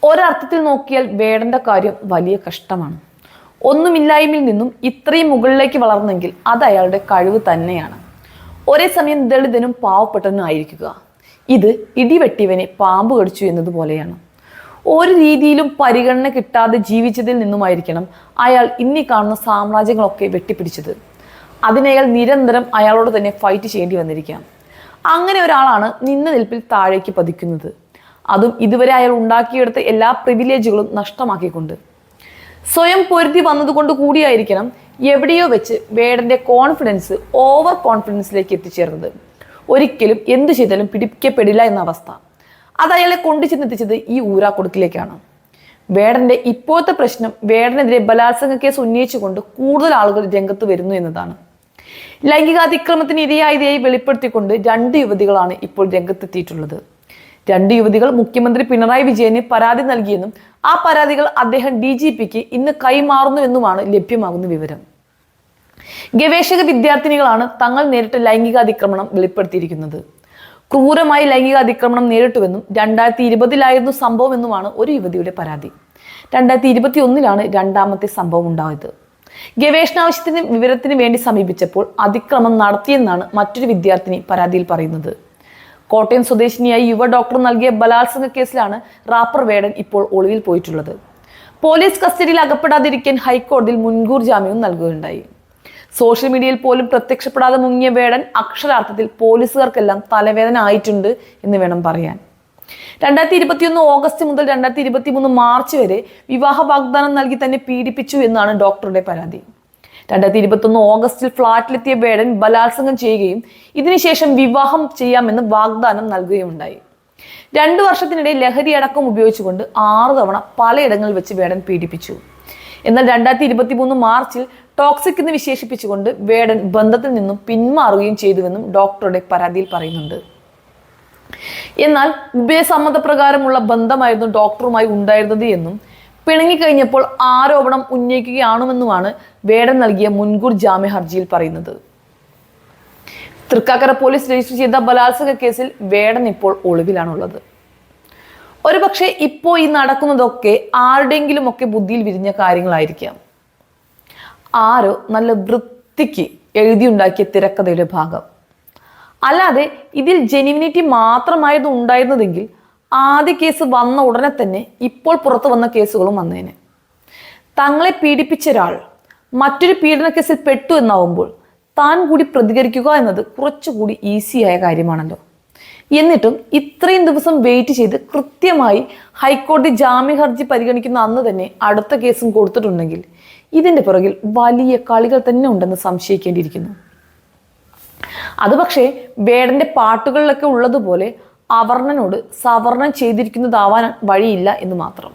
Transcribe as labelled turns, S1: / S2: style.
S1: ഒരർത്ഥത്തിൽ നോക്കിയാൽ വേടന്റെ കാര്യം വലിയ കഷ്ടമാണ്. ഒന്നുമില്ലായ്മയിൽ നിന്നും ഇത്രയും മുകളിലേക്ക് വളർന്നെങ്കിൽ അത് അയാളുടെ കഴിവ് തന്നെയാണ്. ഒരേ സമയം ദളിതനും പാവപ്പെട്ടവനും ആയിരിക്കുക. ഇത് ഇടിവെട്ടിവനെ പാമ്പ് കടിച്ചു എന്നതുപോലെയാണ്. ഒരു രീതിയിലും പരിഗണന കിട്ടാതെ ജീവിച്ചതിൽ നിന്നുമായിരിക്കണം അയാൾ ഇന്നീ കാണുന്ന സാമ്രാജ്യങ്ങളൊക്കെ വെട്ടിപ്പിടിച്ചത്. അതിനയാൾ നിരന്തരം അയാളോട് തന്നെ ഫൈറ്റ് ചെയ്യേണ്ടി വന്നിരിക്കാം. അങ്ങനെ ഒരാളാണ് നിന്ന നിൽപ്പിൽ താഴേക്ക് പതിക്കുന്നത്, അതും ഇതുവരെ അയാൾ ഉണ്ടാക്കിയെടുത്ത എല്ലാ പ്രിവിലേജുകളും നഷ്ടമാക്കിക്കൊണ്ട്. സ്വയം പൊരുതി വന്നതുകൊണ്ട് കൂടിയായിരിക്കണം എവിടെയോ വെച്ച് വേടന്റെ കോൺഫിഡൻസ് ഓവർ കോൺഫിഡൻസിലേക്ക് എത്തിച്ചേർന്നത്. ഒരിക്കലും എന്തു ചെയ്താലും പിടിക്കപ്പെടില്ല എന്ന അവസ്ഥ അത് അയാളെ കൊണ്ടു ചെന്നെത്തിച്ചത് ഈ ഊരാക്കൊടുക്കിലേക്കാണ്. വേടന്റെ ഇപ്പോഴത്തെ പ്രശ്നം വേടനെതിരെ ബലാത്സംഗ കേസ് ഉന്നയിച്ചുകൊണ്ട് കൂടുതൽ ആളുകൾ രംഗത്ത് വരുന്നു എന്നതാണ്. ലൈംഗികാതിക്രമത്തിന് ഇരയായതായി വെളിപ്പെടുത്തിക്കൊണ്ട് 2 യുവതികളാണ് ഇപ്പോൾ രംഗത്തെത്തിയിട്ടുള്ളത്. 2 യുവതികൾ മുഖ്യമന്ത്രി പിണറായി വിജയന് പരാതി നൽകിയെന്നും ആ പരാതികൾ അദ്ദേഹം DGPക്ക് ഇന്ന് കൈമാറുന്നുവെന്നുമാണ് ലഭ്യമാകുന്ന വിവരം. ഗവേഷക വിദ്യാർത്ഥിനികളാണ് തങ്ങൾ നേരിട്ട ലൈംഗികാതിക്രമണം വെളിപ്പെടുത്തിയിരിക്കുന്നത്. ക്രൂരമായി ലൈംഗികാതിക്രമണം നേരിട്ടുവെന്നും 2020 സംഭവമെന്നുമാണ് ഒരു യുവതിയുടെ പരാതി. 2021 രണ്ടാമത്തെ സംഭവം ഉണ്ടായത്. ഗവേഷണാവശ്യത്തിന് വിവരത്തിന് വേണ്ടി സമീപിച്ചപ്പോൾ അതിക്രമം നടത്തിയെന്നാണ് മറ്റൊരു വിദ്യാർത്ഥിനി പരാതിയിൽ പറയുന്നത്. കോട്ടയം സ്വദേശിനിയായി യുവ ഡോക്ടർ നൽകിയ ബലാത്സംഗ കേസിലാണ് റാപ്പർ വേടൻ ഇപ്പോൾ ഒളിവിൽ പോയിട്ടുള്ളത്. പോലീസ് കസ്റ്റഡിയിൽ അകപ്പെടാതിരിക്കാൻ ഹൈക്കോടതിയിൽ മുൻകൂർ ജാമ്യവും നൽകുകയുണ്ടായി. സോഷ്യൽ മീഡിയയിൽ പോലും പ്രത്യക്ഷപ്പെടാതെ മുങ്ങിയ വേടൻ അക്ഷരാർത്ഥത്തിൽ പോലീസുകാർക്കെല്ലാം തലവേദന ആയിട്ടുണ്ട് എന്ന് വേണം പറയാൻ. 2021 ഓഗസ്റ്റ് മുതൽ 2023 മാർച്ച് വരെ വിവാഹ വാഗ്ദാനം നൽകി തന്നെ പീഡിപ്പിച്ചു എന്നാണ് ഡോക്ടറുടെ പരാതി. 2021 ഓഗസ്റ്റിൽ ഫ്ളാറ്റിലെത്തിയ വേടൻ ബലാത്സംഗം ചെയ്യുകയും ഇതിനുശേഷം വിവാഹം ചെയ്യാമെന്ന് വാഗ്ദാനം നൽകുകയുണ്ടായി. 2 വർഷത്തിനിടെ ലഹരി അടക്കം ഉപയോഗിച്ചുകൊണ്ട് 6 തവണ പലയിടങ്ങളിൽ വെച്ച് വേടൻ പീഡിപ്പിച്ചു. എന്നാൽ 2023 മാർച്ചിൽ ടോക്സിക് എന്ന് വിശേഷിപ്പിച്ചുകൊണ്ട് വേടൻ ബന്ധത്തിൽ നിന്നും പിന്മാറുകയും ചെയ്തുവെന്നും ഡോക്ടറുടെ പരാതിയിൽ പറയുന്നുണ്ട്. എന്നാൽ ഉഭയസമ്മതപ്രകാരമുള്ള ബന്ധമായിരുന്നു ഡോക്ടറുമായി ഉണ്ടായിരുന്നത് എന്നും പിണങ്ങിക്കഴിഞ്ഞപ്പോൾ ആരോപണം ഉന്നയിക്കുകയാണെന്നുമാണ് വേടൻ നൽകിയ മുൻകൂർ ജാമ്യ ഹർജിയിൽ പറയുന്നത്. തൃക്കാക്കര പോലീസ് രജിസ്റ്റർ ചെയ്ത ബലാത്സംഗ കേസിൽ വേടൻ ഇപ്പോൾ ഒളിവിലാണുള്ളത്. ഒരുപക്ഷെ ഇപ്പോൾ ഈ നടക്കുന്നതൊക്കെ ആരുടെയെങ്കിലും ഒക്കെ ബുദ്ധിയിൽ വിരിഞ്ഞ കാര്യങ്ങളായിരിക്കാം. ആരോ നല്ല വൃത്തിക്ക് എഴുതിയുണ്ടാക്കിയ തിരക്കഥയുടെ ഭാഗം. അല്ലാതെ ഇതിൽ ജെന്യുവിനിറ്റി മാത്രമായിരുന്നു ഉണ്ടായിരുന്നതെങ്കിൽ ആദ്യ കേസ് വന്ന ഉടനെ തന്നെ ഇപ്പോൾ പുറത്തു വന്ന കേസുകളും വന്നേനെ. തങ്ങളെ പീഡിപ്പിച്ച ഒരാൾ മറ്റൊരു പീഡന കേസിൽ പെട്ടു എന്നാവുമ്പോൾ താൻ കൂടി പ്രതികരിക്കുക എന്നത് കുറച്ചുകൂടി ഈസിയായ കാര്യമാണല്ലോ. എന്നിട്ടും ഇത്രയും ദിവസം വെയിറ്റ് ചെയ്ത് കൃത്യമായി ഹൈക്കോടതി ജാമ്യ ഹർജി പരിഗണിക്കുന്ന അന്ന് തന്നെ അടുത്ത കേസും കൊടുത്തിട്ടുണ്ടെങ്കിൽ ഇതിന്റെ പുറകിൽ വലിയ കളികൾ തന്നെ ഉണ്ടെന്ന് സംശയിക്കേണ്ടിയിരിക്കുന്നു. അത് പക്ഷേ വേടന്റെ പാട്ടുകളിലൊക്കെ ഉള്ളതുപോലെ അവർണനോട് സവർണം ചെയ്തിരിക്കുന്നതാവാൻ വഴിയില്ല എന്ന് മാത്രം.